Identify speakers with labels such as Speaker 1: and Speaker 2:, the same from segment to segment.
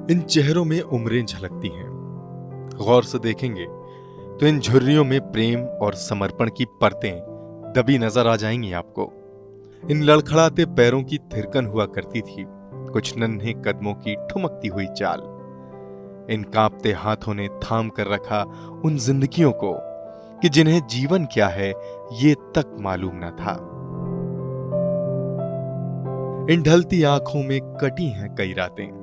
Speaker 1: इन चेहरों में उम्रें झलकती हैं। गौर से देखेंगे तो इन झुर्रियों में प्रेम और समर्पण की परतें दबी नजर आ जाएंगी आपको। इन लड़खड़ाते पैरों की थिरकन हुआ करती थी कुछ नन्हे कदमों की ठुमकती हुई चाल। इन कांपते हाथों ने थाम कर रखा उन जिंदगियों को कि जिन्हें जीवन क्या है ये तक मालूम न था। इन ढलती आंखों में कटी हैं कई रातें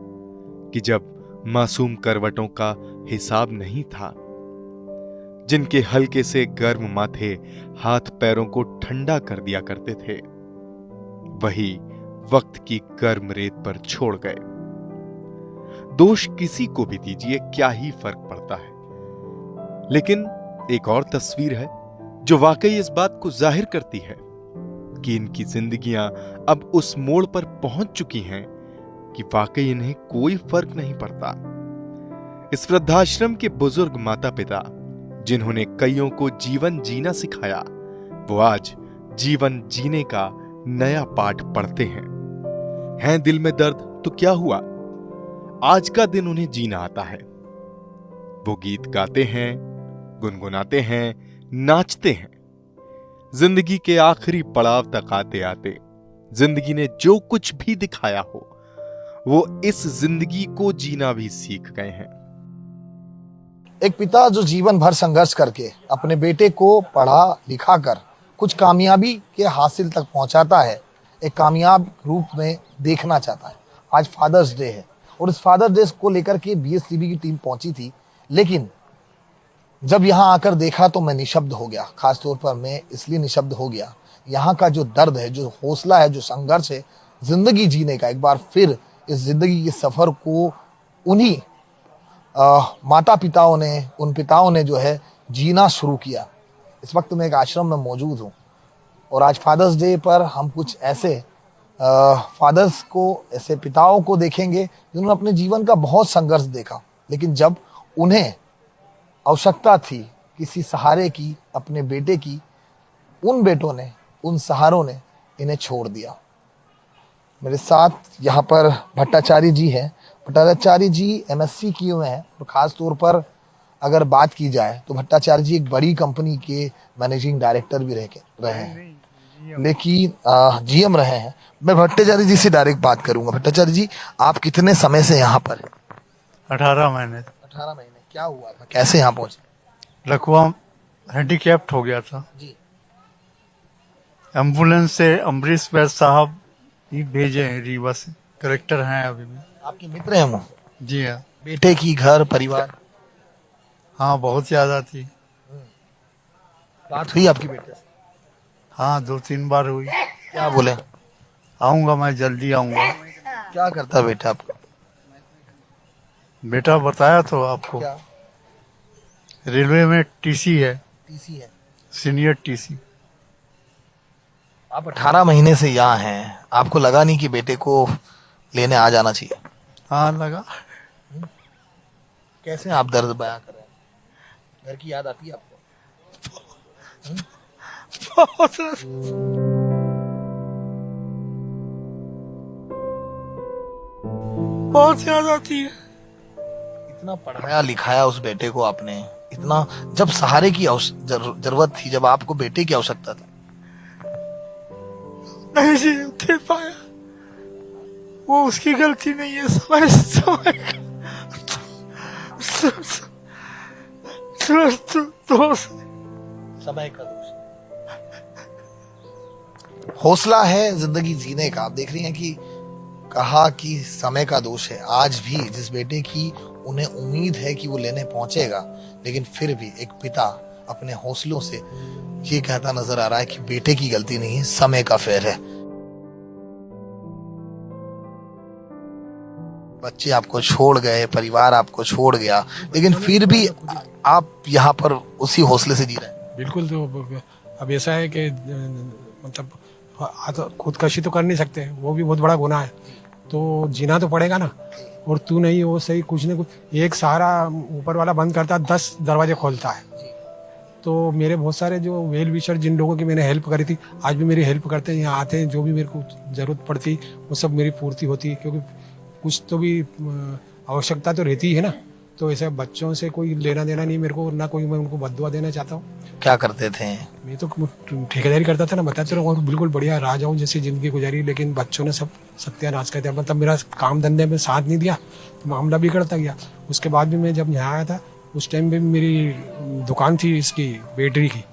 Speaker 1: कि जब मासूम करवटों का हिसाब नहीं था, जिनके हल्के से गर्म माथे हाथ पैरों को ठंडा कर दिया करते थे, वही वक्त की गर्म रेत पर छोड़ गए। दोष किसी को भी दीजिए, क्या ही फर्क पड़ता है। लेकिन एक और तस्वीर है जो वाकई इस बात को जाहिर करती है कि इनकी जिंदगियां अब उस मोड़ पर पहुंच चुकी हैं कि वाकई इन्हें कोई फर्क नहीं पड़ता। इस वृद्धाश्रम के बुजुर्ग माता पिता जिन्होंने कईयों को जीवन जीना सिखाया, वो आज जीवन जीने का नया पाठ पढ़ते हैं दिल में दर्द तो क्या हुआ, आज का दिन उन्हें जीना आता है। वो गीत गाते हैं, गुनगुनाते हैं, नाचते हैं। जिंदगी के आखिरी पड़ाव तक आते आते जिंदगी ने जो कुछ भी दिखाया हो, वो इस जिंदगी को जीना भी सीख गए हैं।
Speaker 2: एक पिता जो जीवन भर संघर्ष करके अपने बेटे को पढ़ा लिखा कर कुछ कामयाबी के हासिल तक पहुंचाता है, एक कामयाब रूप में देखना चाहता है। आज फादर्स डे है और इस फादर्स डे को लेकर के बीएसटीवी की टीम पहुंची थी, लेकिन जब यहाँ आकर देखा तो मैं निशब्द हो गया। खासतौर पर मैं इसलिए निशब्द हो गया, यहाँ का जो दर्द है, जो हौसला है, जो संघर्ष है जिंदगी जीने का, एक बार फिर इस जिंदगी के सफर को उन्हीं माता पिताओं ने, उन पिताओं ने जो है जीना शुरू किया। इस वक्त मैं एक आश्रम में मौजूद हूँ और आज फादर्स डे पर हम कुछ ऐसे फादर्स को, ऐसे पिताओं को देखेंगे जिन्होंने अपने जीवन का बहुत संघर्ष देखा, लेकिन जब उन्हें आवश्यकता थी किसी सहारे की, अपने बेटे की, उन बेटों ने, उन सहारों ने इन्हें छोड़ दिया। मेरे साथ यहाँ पर भट्टाचार्य जी हैं। भट्टाचार्य जी एमएससी किए हुए हैं और ख़ास तौर पर अगर बात की जाए तो भट्टाचार्य जी एक बड़ी कंपनी के मैनेजिंग डायरेक्टर भी रहे हैं, लेकिन जीएम रहे हैं। मैं भट्टाचार्य जी से डायरेक्ट बात करूंगा। भट्टाचार्य जी, आप कितने समय से यहाँ पर हैं?
Speaker 3: 18 महीने।
Speaker 2: 18 महीने। क्या हुआ था, कैसे यहाँ पहुंचे?
Speaker 3: लकवा हैंडीकैप्ट हो गया था
Speaker 2: जी।
Speaker 3: एम्बुलेंस से अम्बरीश वैद साहब ही भेजे हैं, रीवा से कलेक्टर हैं अभी भी।
Speaker 2: आपके मित्र हैं वो?
Speaker 3: जी हाँ।
Speaker 2: बेटे की, घर परिवार?
Speaker 3: हाँ, बहुत ज्यादा थी।
Speaker 2: बात हुई आपकी बेटे से?
Speaker 3: हाँ, 2-3 बार हुई।
Speaker 2: क्या बोले?
Speaker 3: आऊंगा, मैं जल्दी आऊंगा।
Speaker 2: क्या करता बेटा आपका?
Speaker 3: बेटा बताया तो आपको,
Speaker 2: क्या?
Speaker 3: रेलवे में टीसी है,
Speaker 2: टीसी है।
Speaker 3: Senior TC.
Speaker 2: आप 18 महीने से यहाँ हैं, आपको लगा नहीं कि बेटे को लेने आ जाना चाहिए?
Speaker 3: हाँ, लगा।
Speaker 2: कैसे आप दर्द बयां कर रहे हैं? घर की याद आती है आपको?
Speaker 3: बहुत याद आती है।
Speaker 2: इतना पढ़ाया लिखाया उस बेटे को आपने, इतना जब सहारे की जरूरत थी, जब आपको बेटे की आवश्यकता थी,
Speaker 3: नहीं जी दे पाया। वो उसकी गलती नहीं है, समय समय
Speaker 2: समय का दोष। हौसला है जिंदगी जीने का। आप देख रही हैं कि कहा कि समय का दोष है। आज भी जिस बेटे की उन्हें उम्मीद है कि वो लेने पहुंचेगा, लेकिन फिर भी एक पिता अपने हौसलों से ये कहता नजर आ रहा है कि बेटे की गलती नहीं है, समय का फेर है। बच्चे आपको छोड़ गए, परिवार आपको छोड़ गया, लेकिन फिर भी आप यहाँ पर उसी हौसले से जी रहे हैं।
Speaker 4: बिल्कुल। तो अब ऐसा है कि मतलब खुदकशी तो कर नहीं सकते, वो भी बहुत बड़ा गुनाह है, तो जीना तो पड़ेगा ना। और तू नहीं हो सही, कुछ न कुछ एक सहारा ऊपर वाला बंद करता है, 10 दरवाजे खोलता है। तो मेरे बहुत सारे जो वेल विशर, जिन लोगों की मैंने हेल्प करी थी, आज भी मेरी हेल्प करते हैं, यहाँ आते हैं, जो भी मेरे को जरूरत पड़ती वो सब मेरी पूर्ति होती है। क्योंकि कुछ तो भी आवश्यकता तो रहती है ना। तो ऐसे बच्चों से कोई लेना देना नहीं मेरे को, ना कोई मैं उनको बददुआ देना चाहता हूँ।
Speaker 2: क्या करते थे?
Speaker 4: मैं तो ठेकेदारी करता था ना, बताते रहो, और बिल्कुल बढ़िया राजाओं जैसी जिंदगी गुजारी, लेकिन बच्चों ने सब सत्यानाश कर दिया। मतलब मेरा काम धंधे में साथ नहीं दिया तो मामला बिगड़ता गया। उसके बाद भी मैं जब यहाँ आया था उस टाइम भी मेरी दुकान थी इसकी बैटरी की,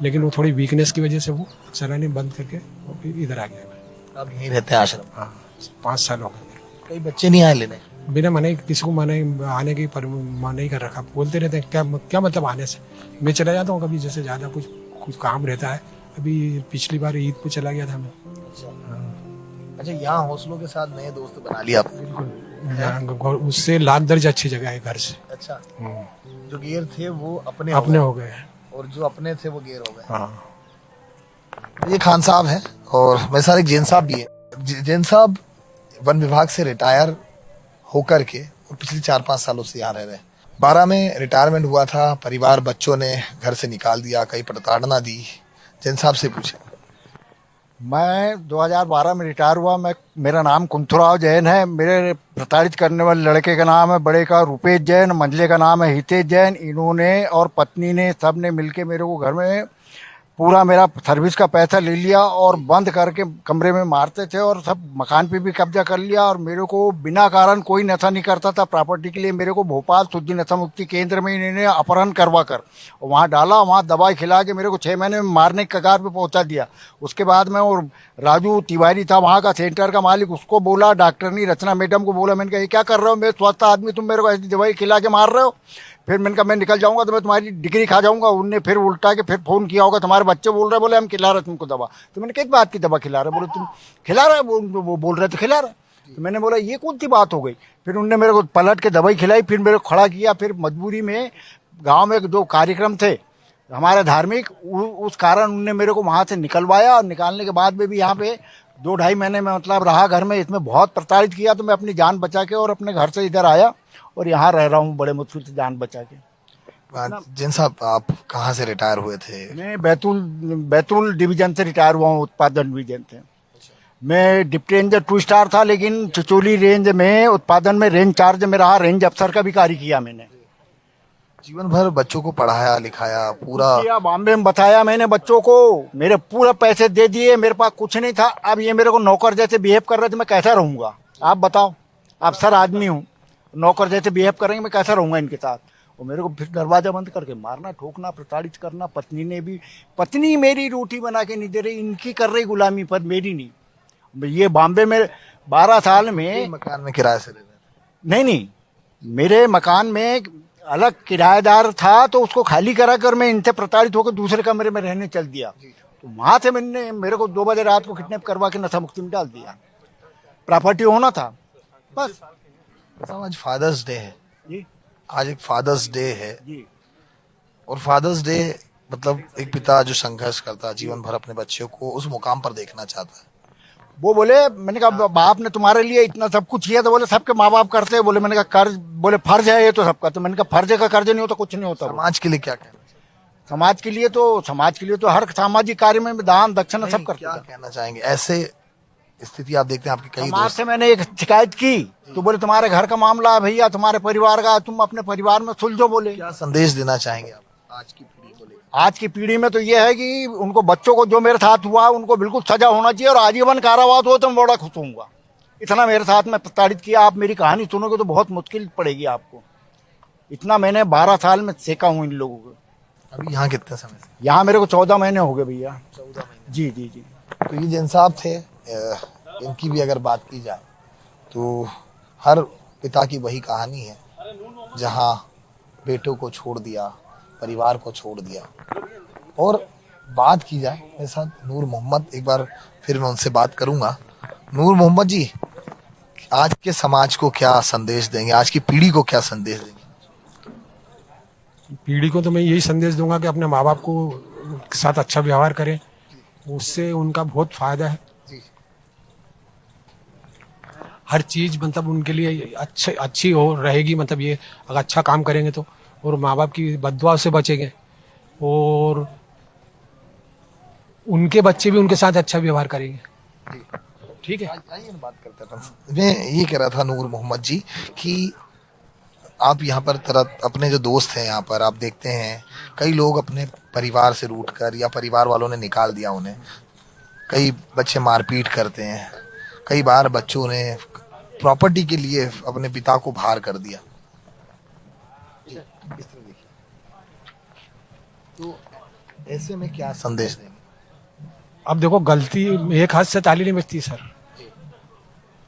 Speaker 4: लेकिन वो थोड़ी वीकनेस की वजह से वो चलाने बंद करके वो फिर इधर आ गया मैं।
Speaker 2: अब यहीं रहते हैं आश्रम?
Speaker 4: हाँ, 5 साल हो गए।
Speaker 2: कई बच्चे नहीं आए लेने?
Speaker 4: बिना मना किसी को मना आने की मना ही कर रखा। बोलते रहते हैं क्या मतलब आने से। मैं चला जाता हूँ कभी, जैसे ज़्यादा कुछ काम रहता है। अभी पिछली बार ईद पे चला गया था मैं।
Speaker 2: अच्छा, यहाँ हौसलों के साथ नए दोस्त बना लिया आपने?
Speaker 4: बिल्कुल, उससे लाख दर्ज अच्छी जगह है घर से।
Speaker 2: अच्छा, जो गैर थे वो अपने
Speaker 4: हो गए,
Speaker 2: और जो अपने थे वो गैर हो गए।
Speaker 4: हाँ।
Speaker 2: ये खान साहब है और मेरे साथ एक जैन साहब भी है। जैन साहब वन विभाग से रिटायर होकर के और पिछले 4-5 सालों से यहाँ रह रहे हैं। 12 में रिटायरमेंट हुआ था, परिवार बच्चों ने घर से निकाल दिया, कई प्रताड़ना दी। जैन साहब से पूछे।
Speaker 5: मैं 2012 में रिटायर हुआ। मेरा नाम कुंथुराव जैन है। मेरे प्रताड़ित करने वाले लड़के का नाम है, बड़े का रूपेश जैन, मंझले का नाम है हितेश जैन। इन्होंने और पत्नी ने सब ने मिलके मेरे को घर में पूरा मेरा सर्विस का पैसा ले लिया और बंद करके कमरे में मारते थे, और सब मकान पे भी कब्जा कर लिया। और मेरे को बिना कारण कोई नशा नहीं करता था प्रॉपर्टी के लिए। मेरे को भोपाल शुद्धि नशा मुक्ति केंद्र में इन्होंने अपहरण करवा कर वहाँ डाला, वहाँ दवाई खिला के मेरे को 6 महीने में मारने के कगार पे पहुँचा दिया। उसके बाद में और राजू तिवारी था वहाँ का सेंटर का मालिक, उसको बोला, डॉक्टरनी रचना मैडम को बोला, मैंने कहा ये क्या कर रहे हो, मैं स्वस्थ आदमी, तुम मेरे को ऐसी दवाई खिला के मार रहे हो। फिर मैंने कहा मैं निकल जाऊंगा तो मैं तुम्हारी डिग्री खा जाऊंगा। उनने फिर उल्टा के फिर फोन किया होगा, तुम्हारे बच्चे बोल रहे, बोले हम खिला रहे तुमको दवा। तो मैंने किस बात की दवा खिला रहे, बोले तुम खिला रहे, वो बोल रहे तो खिला रहे। तो मैंने बोला ये कौन सी बात हो गई। फिर उनने मेरे को पलट के दवाई खिलाई, फिर मेरे को खड़ा किया। फिर मजबूरी में गाँव में जो कार्यक्रम थे हमारे धार्मिक, उस कारण उनने मेरे को वहाँ से निकलवाया। और निकालने के बाद में भी यहाँ पे 2-2.5 महीने में मतलब रहा घर में। इसमें बहुत प्रताड़ित किया, तो मैं अपनी जान बचा के और अपने घर से इधर आया और यहाँ रह रहा हूँ बड़े मुश्किल से जान बचा के।
Speaker 2: जैन साहब, आप कहाँ से रिटायर हुए थे?
Speaker 5: मैं बैतूल डिवीजन से रिटायर हुआ हूँ, उत्पादन डिवीजन से। मैं डिप्टी रेंजर 2 स्टार था, लेकिन चिचोली रेंज में उत्पादन में रेंज चार्ज में रहा, रेंज अफसर का भी कार्य किया मैंने।
Speaker 2: जीवन भर बच्चों को पढ़ाया लिखाया पूरा?
Speaker 5: बॉम्बे में बताया मैंने बच्चों को, मेरे पूरे पैसे दे दिए, मेरे पास कुछ नहीं था। अब ये मेरे को नौकर जैसे बिहेव कर रहे थे, मैं कैसा रहूंगा आप बताओ। अफसर आदमी हूँ, नौकर जैसे बिहेव करेंगे, मैं कैसा रहूंगा इनके साथ। और मेरे को फिर दरवाजा बंद करके मारना, ठोकना, प्रताड़ित करना। पत्नी मेरी रोटी बना के नहीं दे रही, इनकी कर रही गुलामी, पर मेरी नहीं। ये बॉम्बे में 12 साल में
Speaker 2: मकान में किराए से रह रहे थे?
Speaker 5: नहीं, मेरे मकान में अलग किराएदार था, तो उसको खाली करा कर मैं इनसे प्रताड़ित होकर दूसरे कमरे में रहने चल दिया। तो वहां से मैंने मेरे को 2 बजे रात को किडनैप करवा के नशा मुक्ति में डाल दिया। प्रॉपर्टी होना था बस।
Speaker 2: आज फादर्स डे है
Speaker 5: जी,
Speaker 2: आज एक फादर्स डे है
Speaker 5: जी।
Speaker 2: और फादर्स डे मतलब एक पिता जो संघर्ष करता है जीवन भर अपने बच्चों को उस मुकाम पर देखना चाहता है।
Speaker 5: वो बोले, मैंने कहा बाप ने तुम्हारे लिए इतना सब कुछ किया, तो बोले सबके माँ बाप करते हैं। बोले, मैंने कहा कर्ज, बोले फर्ज है ये तो सबका। तो मैंने कहा फर्ज का कर्ज नहीं होता कुछ नहीं होता।
Speaker 2: समाज के लिए क्या कहना चाहिए?
Speaker 5: समाज के लिए तो हर सामाजिक कार्य में दान दक्षिणा सब करते
Speaker 2: क्या
Speaker 5: हैं।
Speaker 2: कहना चाहेंगे? ऐसे स्थिति आप देखते हैं आपकी कई
Speaker 5: समाज
Speaker 2: दोस्त।
Speaker 5: से मैंने एक शिकायत की, तो बोले तुम्हारे घर का मामला है भैया, तुम्हारे परिवार का, तुम अपने परिवार में सुलझो। बोले
Speaker 2: क्या संदेश देना चाहेंगे आप आज की पीढ़ी को लेकर?
Speaker 5: आज की पीढ़ी में तो ये है कि उनको बच्चों को जो मेरे साथ हुआ उनको बिल्कुल सजा होना चाहिए, और आजीवन कारावास हो तो मैं बड़ा खुश होऊंगा। इतना मेरे साथ में प्रताड़ित किया। आप मेरी कहानी सुनोगे तो बहुत मुश्किल पड़ेगी आपको। इतना मैंने 12 साल में सेका हूँ इन लोगों को।
Speaker 2: अभी यहाँ कितने समय से?
Speaker 5: यहाँ मेरे को 14 महीने हो गए भैया।
Speaker 2: 14 महीने।
Speaker 5: जी जी जी।
Speaker 2: तो ये जैन साहब थे। इनकी भी अगर बात की जाए तो हर पिता की वही कहानी है, जहाँ बेटों को छोड़ दिया, परिवार को छोड़ दिया। और बात की जाए मेरे साथ नूर मोहम्मद, एक बार फिर मैं उनसे बात करूंगा। नूर मोहम्मद जी, आज के समाज को क्या संदेश देंगे, आज की पीढ़ी को क्या संदेश देंगे?
Speaker 4: पीढ़ी को तो मैं यही संदेश दूंगा कि अपने माँ बाप को साथ अच्छा व्यवहार करें, उससे उनका बहुत फायदा है। हर चीज मतलब उनके लिए अच्छी हो रहेगी। मतलब ये अगर अच्छा काम करेंगे तो, और माँ बाप की बददुआ से बचेंगे, और उनके बच्चे भी उनके साथ अच्छा व्यवहार करेंगे। ठीक है,
Speaker 2: आइए बात करते हैं। मैं ये कह रहा था नूर मोहम्मद जी कि आप यहाँ पर तरह अपने जो दोस्त हैं यहाँ पर आप देखते हैं कई लोग अपने परिवार से रूठ कर या परिवार वालों ने निकाल दिया उन्हें, कई बच्चे मारपीट करते हैं, कई बार बच्चों ने प्रॉपर्टी के लिए अपने पिता को बाहर कर दिया। इस तरह देखिए, तो ऐसे में क्या संदेश देंगे?
Speaker 4: अब देखो, गलती एक हाथ से ताली नहीं बजती सर,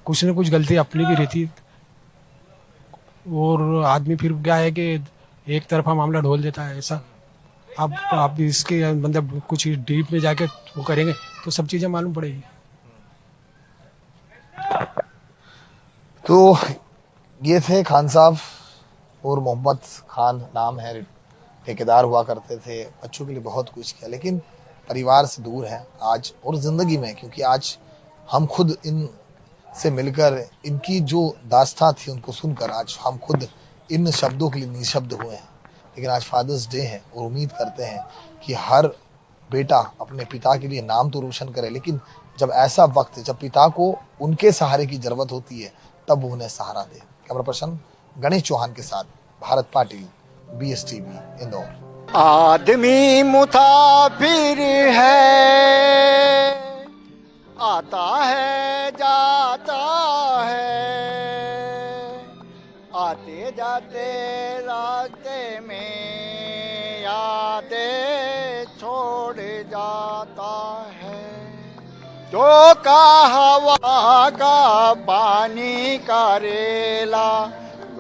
Speaker 4: कुछ न कुछ गलती अपनी भी रहती है। और आदमी फिर क्या है कि एक तरफा मामला ढोल देता है ऐसा। अब आप इसके मतलब कुछ डीप में जाके वो करेंगे तो सब चीजें मालूम पड़ेगी।
Speaker 2: तो ये थे खान साहब, और मोहम्मद खान नाम है, ठेकेदार हुआ करते थे, बच्चों के लिए बहुत कुछ किया, लेकिन परिवार से दूर है आज और ज़िंदगी में, क्योंकि आज हम खुद इन से मिलकर इनकी जो दास्तां थी उनको सुनकर आज हम खुद इन शब्दों के लिए निशब्द हुए हैं। लेकिन आज फादर्स डे है और उम्मीद करते हैं कि हर बेटा अपने पिता के लिए नाम तो रोशन करे, लेकिन जब ऐसा वक्त, जब पिता को उनके सहारे की जरूरत होती है, तब वो उन्हें सहारा दे। कैमरा पर्सन गणेश चौहान के साथ भारत पाटिल, BSTV इंदौर।
Speaker 5: आदमी मुसाफिर है, आता है जाता है, आते जाते रास्ते में यादें छोड़ जाता है। जो का हवा का पानी का रेला,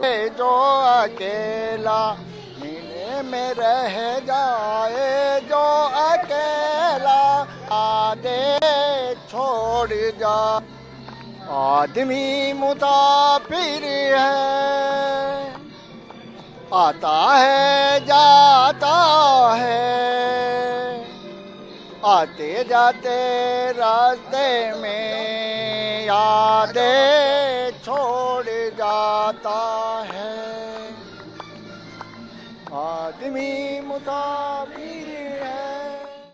Speaker 5: जो अकेला नीले में रह जाए, जो अकेला आदे छोड़ जा। आदमी मुसाफिर है, आता है जाता है, आते जाते रास्ते में यादें छोड़ जाता है। आदमी मुसाफिर